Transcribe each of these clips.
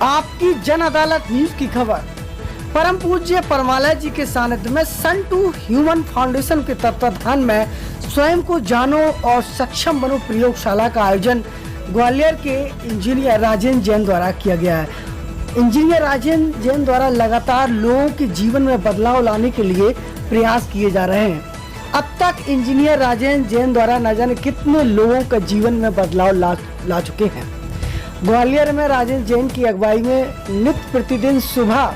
आपकी जन अदालत न्यूज की खबर। परम पूज्य परमाला जी के सानिध्य में सन टू ह्यूमन फाउंडेशन के तत्वाधान में स्वयं को जानो और सक्षम बनो प्रयोगशाला का आयोजन ग्वालियर के इंजीनियर राजेंद्र जैन द्वारा किया गया है। इंजीनियर राजेंद्र जैन द्वारा लगातार लोगों के जीवन में बदलाव लाने के लिए प्रयास किए जा रहे हैं। अब तक इंजीनियर राजेंद्र जैन द्वारा न जाने कितने लोगों का जीवन में बदलाव ला चुके हैं। ग्वालियर में राजेंद्र जैन की अगुवाई में नित्य प्रतिदिन सुबह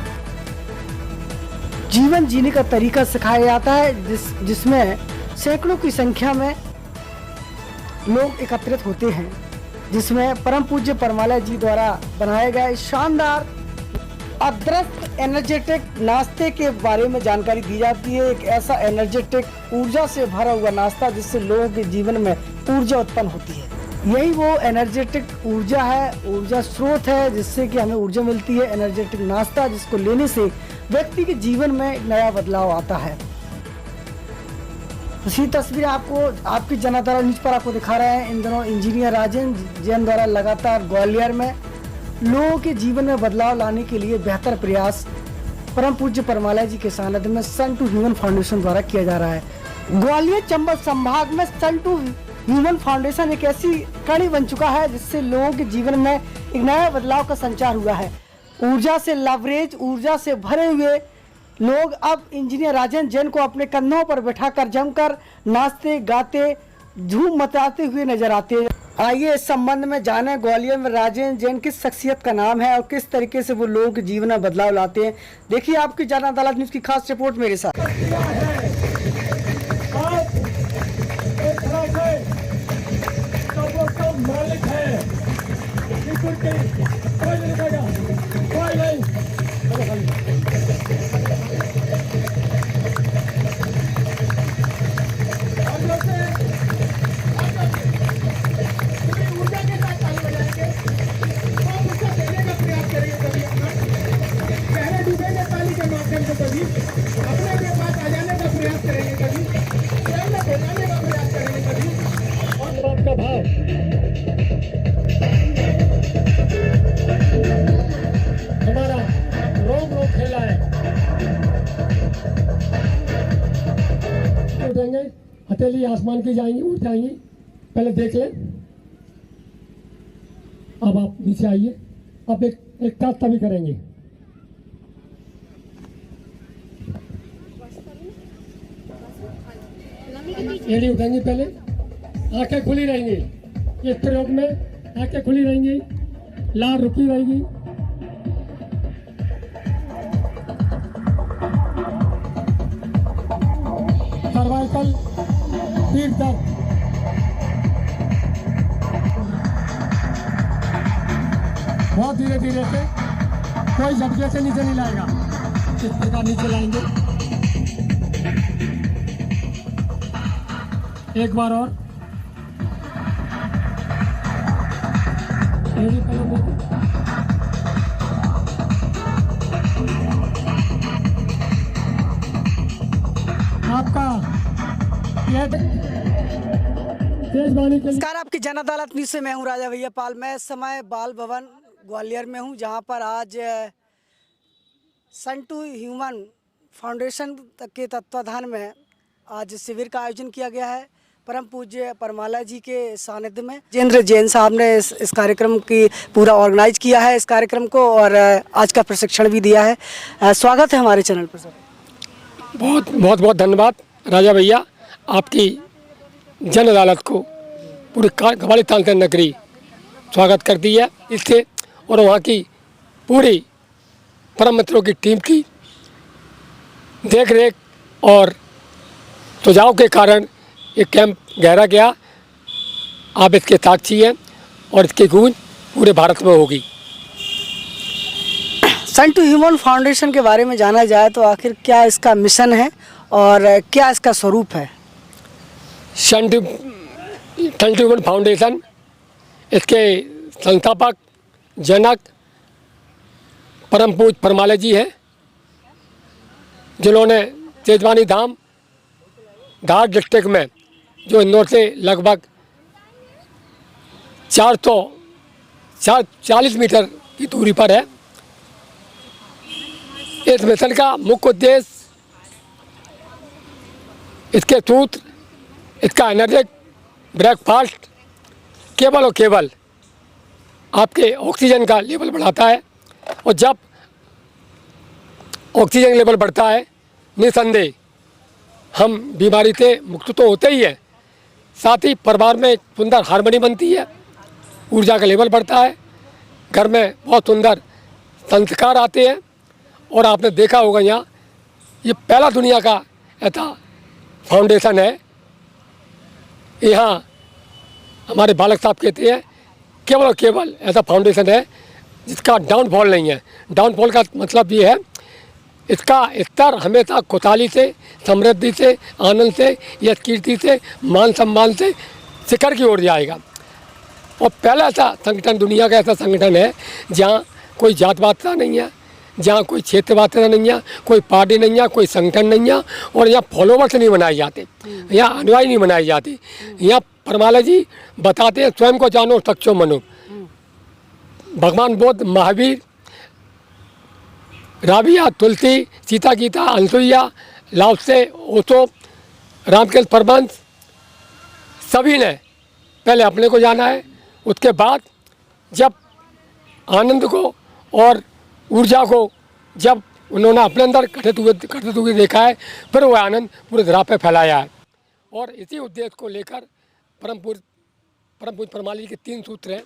जीवन जीने का तरीका सिखाया जाता है, जिसमें सैकड़ों की संख्या में लोग एकत्रित होते हैं, जिसमें परम पूज्य परमाला जी द्वारा बनाए गए शानदार अदृश्य एनर्जेटिक नाश्ते के बारे में जानकारी दी जाती है। एक ऐसा एनर्जेटिक ऊर्जा से भरा हुआ नाश्ता जिससे लोगों के जीवन में ऊर्जा उत्पन्न होती है। यही वो एनर्जेटिक ऊर्जा है, ऊर्जा स्रोत है जिससे कि हमें ऊर्जा मिलती है। एनर्जेटिक नाश्ता जिसको लेने से व्यक्ति के जीवन में एक नया बदलाव आता है। इसी तस्वीर आपको आपकी जन अदालत न्यूज पर आपको दिखा रहे हैं। इन दिनों इंजीनियर राजेंद्र जैन द्वारा लगातार ग्वालियर में लोगों के जीवन में बदलाव लाने के लिए बेहतर प्रयास परम पूज्य परमाला जी के सानिध्य में सन टू ह्यूमन फाउंडेशन द्वारा किया जा रहा है। ग्वालियर चंबल संभाग में सन टू ह्यूमन फाउंडेशन एक ऐसी कड़ी बन चुका है जिससे लोगों के जीवन में एक नया बदलाव का संचार हुआ है। ऊर्जा से लवरेज, ऊर्जा से भरे हुए लोग अब इंजीनियर राजेंद्र जैन को अपने कंधों पर बैठाकर जमकर नाचते गाते धूम मचाते हुए नजर आते हैं। आइए इस संबंध में जाने ग्वालियर में राजेंद्र जैन किस शख्सियत का नाम है और किस तरीके से वो लोगों के जीवन में बदलाव लाते हैं। देखिए आपकी जन अदालत न्यूज की खास रिपोर्ट मेरे साथ। मालिक है कोई नहीं। ऊर्जा के साथ ताली बजाएंगे और उसको देने का प्रयास करेंगे। कभी पहले डूबेंगे ताली के माध्यम से, कभी अपने के पास आ जाने का प्रयास करेंगे, कभी प्रेरणा बढ़ाने का प्रयास करेंगे, कभी और बात का भाव हमारा रोम रोम खेला है। उठेंगे, हथेली आसमान की जाएंगी, उठ जाएंगी, पहले देख लें। अब आप नीचे आइए, अब एक काज तभी करेंगे। एड़ी उठाएंगे, पहले आंखें खुली रहेंगी। इस प्रयोग में आंखें खुली रहेंगी, लार रुकी रहेगी। सर्वाइकल पीठ दर्द, बहुत धीरे धीरे से, कोई झटके से नीचे नहीं लाएगा। इस प्रकार नीचे लाएंगे। एक बार और आपका नमस्कार, आपकी जन अदालत न्यूज से मैं हूं राजा भैया पाल। मैं इस समय बाल भवन ग्वालियर में हूं, जहां पर आज सन टू ह्यूमन फाउंडेशन के तत्वाधान में आज शिविर का आयोजन किया गया है। परम पूज्य परमाला जी के सानिध्य में राजेंद्र जैन साहब ने इस कार्यक्रम की पूरा ऑर्गेनाइज किया है, इस कार्यक्रम को, और आज का प्रशिक्षण भी दिया है। स्वागत है हमारे चैनल पर सर। बहुत बहुत बहुत धन्यवाद राजा भैया। आपकी जन अदालत को पूरी ग्वालियर तालतन नगरी स्वागत करती है इससे, और वहाँ की पूरी परम मित्रों की टीम की देख रेख और सुझाव के कारण ये कैंप गहरा गया। आप इसके साक्षी हैं और इसकी गूंज पूरे भारत में होगी। सन टू ह्यूमन फाउंडेशन के बारे में जाना जाए तो आखिर क्या इसका मिशन है और क्या इसका स्वरूप है? सन टू ह्यूमन फाउंडेशन, इसके संस्थापक जनक परम पूज्य परमाला जी हैं, जिन्होंने तेजवानी धाम धार डिस्ट्रिक्ट में, जो इंदौर से लगभग 440 मीटर की दूरी पर है, इस मिशन का मुख्य उद्देश्य, इसके सूत्र, इसका एनर्जिक ब्रेकफास्ट केवल और केवल आपके ऑक्सीजन का लेवल बढ़ाता है। और जब ऑक्सीजन लेवल बढ़ता है, निसंदेह हम बीमारी से मुक्त तो होते ही है, साथ ही परिवार में एक सुंदर हार्मनी बनती है, ऊर्जा का लेवल बढ़ता है, घर में बहुत सुंदर संस्कार आते हैं। और आपने देखा होगा यहाँ ये पहला दुनिया का ऐसा फाउंडेशन है। यहाँ हमारे बालक साहब कहते हैं केवल और केवल ऐसा फाउंडेशन है जिसका डाउनफॉल नहीं है। डाउनफॉल का मतलब ये है, इसका स्तर हमेशा खुशहाली से, समृद्धि से, आनंद से, यश कीर्ति से, मान सम्मान से शिखर की ओर जाएगा। और पहला ऐसा संगठन, दुनिया का ऐसा संगठन है जहाँ कोई जातवादता नहीं है, जहाँ कोई क्षेत्रवादता नहीं है, कोई पार्टी नहीं है, कोई संगठन नहीं है, और यहाँ फॉलोवर्स नहीं बनाए जाते, यहाँ अनुयायी नहीं बनाए जाते। यहाँ परमाला जी बताते हैं स्वयं को जानो सक्षो मनो। भगवान बुद्ध, महावीर, राबिया, तुलसी, सीता गीता, अनसुईया, लाओत्से, ओशो, रामकृष्ण परमहंस, सभी ने पहले अपने को जाना है। उसके बाद जब आनंद को और ऊर्जा को जब उन्होंने अपने अंदर घटित हुए देखा है, फिर वो आनंद पूरे धरा पे फैलाया है। और इसी उद्देश्य को लेकर परम पूज्य परमाला जी के 3 सूत्र हैं: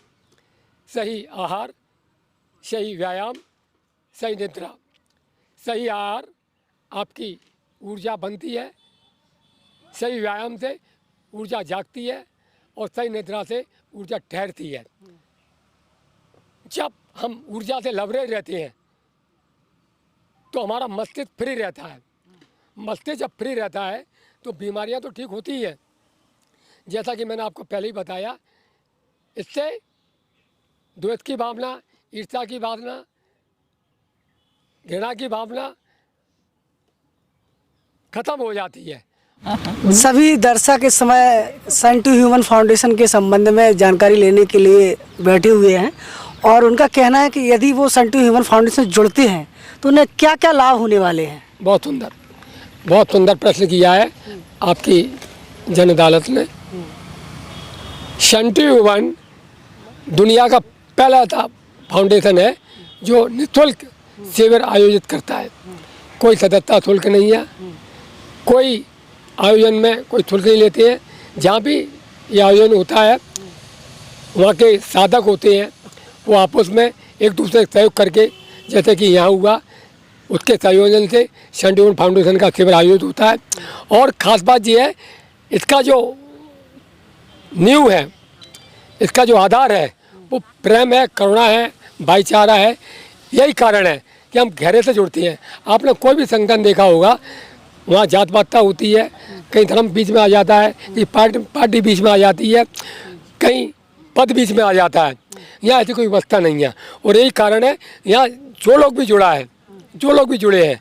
सही आहार, सही व्यायाम, सही निद्रा। सही आहार आपकी ऊर्जा बनती है, सही व्यायाम से ऊर्जा जागती है, और सही निद्रा से ऊर्जा ठहरती है। जब हम ऊर्जा से लबरेज रहते हैं तो हमारा मस्तिष्क फ्री रहता है। मस्तिष्क जब फ्री रहता है तो बीमारियां तो ठीक होती ही हैं। जैसा कि मैंने आपको पहले ही बताया, इससे द्वेष की भावना, ईर्ष्या की भावना, घृणा की भावना खत्म हो जाती है। सभी दर्शक इस समय सन टू ह्यूमन फाउंडेशन के संबंध में जानकारी लेने के लिए बैठे हुए हैं, और उनका कहना है कि यदि वो सन टू ह्यूमन फाउंडेशन से जुड़ते हैं तो उन्हें क्या क्या लाभ होने वाले हैं। बहुत सुंदर प्रश्न किया है आपकी जन अदालत ने। सन टू ह्यूमन दुनिया का पहला ऐसा फाउंडेशन है जो निःशुल्क शिविर आयोजित करता है। कोई सदस्यता शुल्क नहीं है, कोई आयोजन में कोई शुल्क नहीं लेते हैं। जहाँ भी ये आयोजन होता है वहाँ के साधक होते हैं, वो आपस में एक दूसरे से सहयोग करके, जैसे कि यहाँ हुआ, उसके संयोजन से सन टू ह्यूमन फाउंडेशन का शिविर आयोजित होता है। और ख़ास बात ये है, इसका जो नींव है, इसका जो आधार है, वो प्रेम है, करुणा है, भाईचारा है। यही कारण है कि हम गहरे से जुड़ते हैं। आपने कोई भी संगठन देखा होगा, वहाँ जातपातता होती है, कहीं धर्म बीच में आ जाता है, कहीं पार्टी बीच में आ जाती है, कहीं पद बीच में आ जाता है। यहाँ ऐसी कोई व्यवस्था नहीं है। और यही कारण है, यहाँ जो लोग भी जुड़ा है, जो लोग भी जुड़े हैं,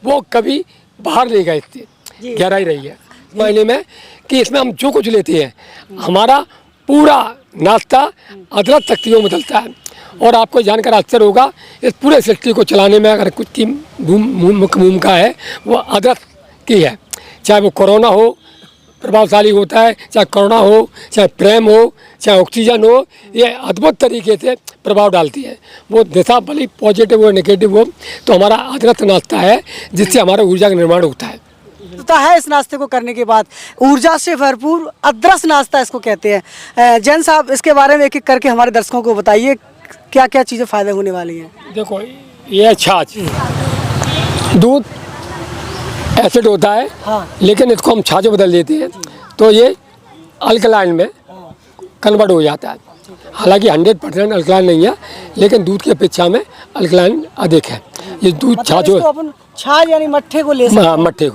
वो कभी बाहर नहीं गए, इससे गहराई रही है मायने में कि इसमें हम जो कुछ लेते हैं, हमारा पूरा नाश्ता अदरक शक्तियों में बदलता है। और आपको जानकर आश्चर्य होगा, इस पूरे सृष्टि को चलाने में अगर कुछ की मुख्य भूमिका है, वो अदरक की है। चाहे वो कोरोना हो, प्रभावशाली होता है, चाहे करुणा हो, चाहे प्रेम हो, चाहे ऑक्सीजन हो, ये अद्भुत तरीके से प्रभाव डालती है। वो दिशा भले पॉजिटिव हो नेगेटिव हो, तो हमारा अदरक नाश्ता है जिससे हमारा ऊर्जा का निर्माण होता है। तो है इस नाश्ते को करने के बाद ऊर्जा से भरपूर अदरक नाश्ता इसको कहते हैं। जैन साहब, इसके बारे में एक एक करके हमारे दर्शकों को बताइए, क्या क्या चीज़ें फ़ायदे होने वाली हैं। देखो, ये छाछ, दूध एसिड होता है, हाँ। लेकिन इसको हम छाछ में बदल देते हैं तो ये अल्कलाइन में कन्वर्ट हो जाता है। हालांकि 100% अल्कलाइन नहीं है, लेकिन दूध की अपेक्षा में अल्कलाइन अधिक है। ये दूध छाछ हो, अपन छाछ यानी मट्ठे को ले सकते हैं। हाँ, मट्ठे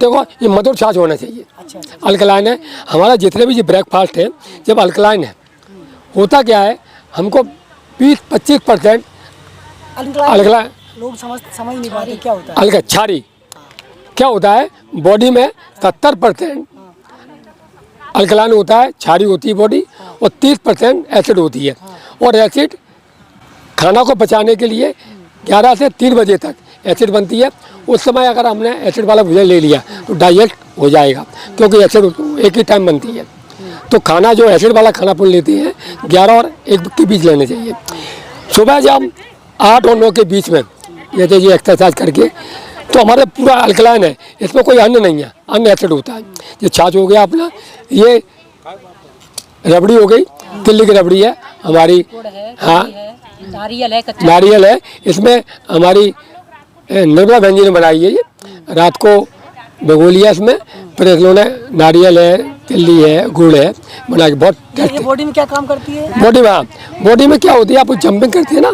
को ये मधुर छाछ होना चाहिए। अच्छा। अल्कलाइन है। हमारा जितने भी ये ब्रेकफास्ट है, जब अल्कलाइन है, होता क्या है, हमको 20-25% अल्कलाइन, लोग समझ नहीं पाते क्या होता है। क्षारी क्या होता है, बॉडी में 70% अल्कलाइन होता है, क्षारी होती है बॉडी, और 30% एसिड होती है। और एसिड खाना को पचाने के लिए 11 से 3 बजे तक एसिड बनती है। उस समय अगर हमने एसिड वाला भोजन ले लिया तो डाइजेस्ट हो जाएगा, क्योंकि एसिड एक ही टाइम बनती है। तो खाना जो एसिड वाला खाना अपन लेते हैं 11 और 1 के बीच लेने चाहिए। सुबह जब हम 8 और 9 के बीच में जैसे ये एक्सरसाइज करके, तो हमारे पूरा अल्कलाइन है, इसमें कोई अन्न नहीं है, अन्न एसिड होता है। ये छाछ हो गया अपना, ये रबड़ी हो गई, तिल्ली की रबड़ी है हमारी, हाँ नारियल है, इसमें हमारी निर्मला बहन जी ने बनाई है। ये रात को भिगो लिया इसमें, फिर इन्होंने नारियल है, तिल्ली है, गुड़ है बना के बहुत ये बॉडी में क्या काम करती है? बॉडी में, हाँ बॉडी में क्या होती है, आप जंपिंग करती है ना,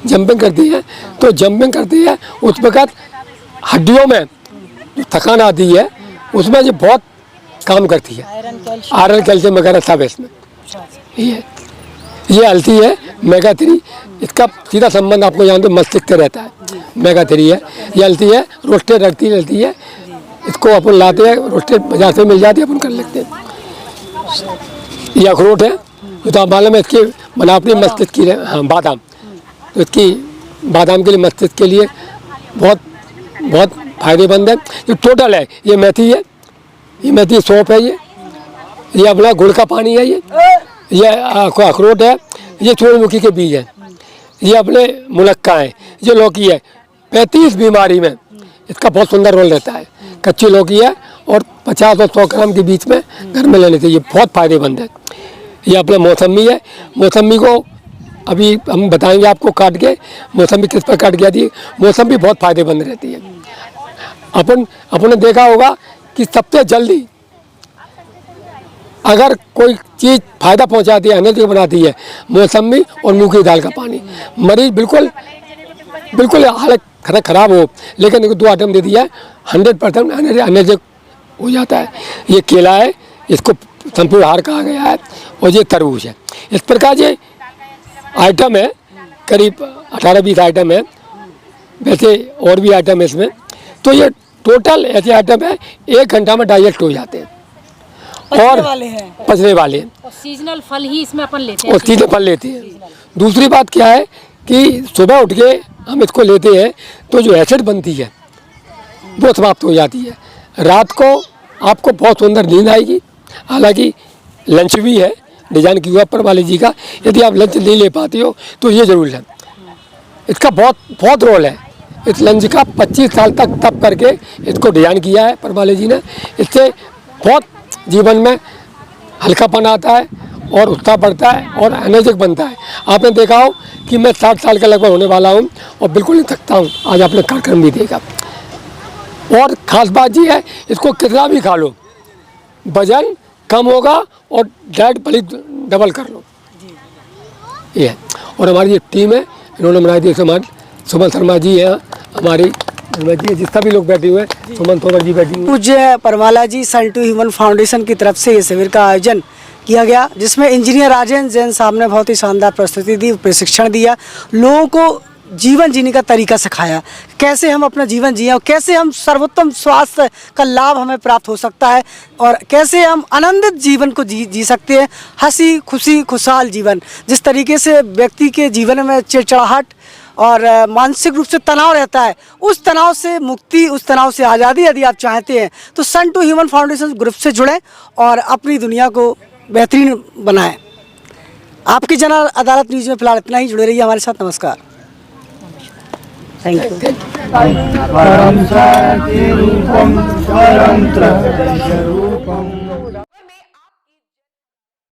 जंपिंग करती है, तो जंपिंग करती है उस वक्त हड्डियों में जो थकान आती है उसमें ये बहुत काम करती है। आयरन कैल्शियम वगैरह सब है इसमें। ये हल्दी है मेगा 3, इसका सीधा संबंध आपको जानते हो मस्तिष्क से रहता है। मेगा 3 है, ये हल्दी है, रोस्टेड रखती रहती है, इसको अपन लाते हैं, रोस्टेड बाजार से मिल जाती है, अपन कर लेते हैं। ये अखरोट है, जो तो आप मालूम है इसकी बनावटी मस्तिष्क की, हाँ बादाम, तो इसकी बादाम के लिए मस्तिष्क के लिए बहुत बहुत फायदेमंद है। जो टोटल है ये मेथी है, ये मेथी सौंफ है, ये अपना गुड़ का पानी है, ये अखरोट है, ये सूरजमुखी के बीज है, ये अपने मुनक्का है, ये लौकी है। 35 बीमारी में इसका बहुत सुंदर रोल रहता है। कच्ची लौकी है और 50 और 100 ग्राम के बीच में घर में लेने चाहिए, बहुत फायदेमंद है। ये अपना मौसमी है, मौसमी को अभी हम बताएंगे आपको काट के, मौसमी किस पर काट गया थी। मौसमी बहुत फायदेमंद रहती है। अपन ने देखा होगा कि सबसे जल्दी अगर कोई चीज़ फायदा पहुंचाती है, एनर्जी बनाती है, मौसमी और मूंग की दाल का पानी। मरीज बिल्कुल हालत खराब हो, लेकिन इनको 2 आइटम दे दिया है, 100% एनर्जी हो जाता है। ये केला है, इसको संपूर्ण आहार कहा गया है, और ये तरबूज है। इस प्रकार ये आइटम है, करीब 18-20 आइटम है, वैसे और भी आइटम है इसमें। तो ये टोटल ऐसे आइटम है 1 घंटा में डाइजेस्ट हो जाते हैं और पचने वाले हैं। और सीजनल फल ही इसमें अपन लेते हैं, और सीजनल फल लेते हैं। दूसरी बात क्या है कि सुबह उठ के हम इसको लेते हैं तो जो एसिड बनती है वो समाप्त हो जाती है। रात को आपको बहुत सुंदर नींद आएगी। हालांकि लंच भी है, डिजाइन किया पर वाले जी का, यदि आप लंच नहीं ले पाते हो तो ये जरूर है। इसका बहुत रोल है। इस लंच का 25 साल तक तप करके इसको डिजाइन किया है परवाले जी ने। इससे बहुत जीवन में हल्कापन आता है और उत्साह बढ़ता है और एनर्जिक बनता है। आपने देखा हो कि मैं 60 साल का लगभग होने वाला हूँ और बिल्कुल नहीं थकता हूँ। आज आपने कार्यक्रम भी देखा। और ख़ास बात ये है, इसको कितना भी खा लो वजन कम होगा और डाइट भले डबल कर लो, ये है। और हमारी ये टीम है, इन्होंने बनाई थी समाज। सुमन शर्मा जी हैं हमारी, जी जितना भी लोग बैठे हुए हैं, सुमन तोमर जी बैठी हुई। पूज्य परमाला जी सन टू ह्यूमन फाउंडेशन की तरफ से ये शिविर का आयोजन किया गया, जिसमें इंजीनियर राजेंद्र जैन साहब ने बहुत ही शानदार प्रस्तुति दी, प्रशिक्षण दिया, लोगों को जीवन जीने का तरीका सिखाया, कैसे हम अपना जीवन जिए और कैसे हम सर्वोत्तम स्वास्थ्य का लाभ हमें प्राप्त हो सकता है और कैसे हम आनंदित जीवन को जी सकते हैं, हंसी खुशी खुशहाल जीवन। जिस तरीके से व्यक्ति के जीवन में चिड़चिड़ाहट और मानसिक रूप से तनाव रहता है, उस तनाव से मुक्ति, उस तनाव से आज़ादी यदि आप चाहते हैं तो सन टू ह्यूमन फाउंडेशन ग्रुप से जुड़ें और अपनी दुनिया को बेहतरीन बनाएं। आपकी जन अदालत न्यूज़ में फिलहाल इतना ही। जुड़े रहिए हमारे साथ। नमस्कार, थैंक यू। परम शांति रूपम परम त्रय रूपम।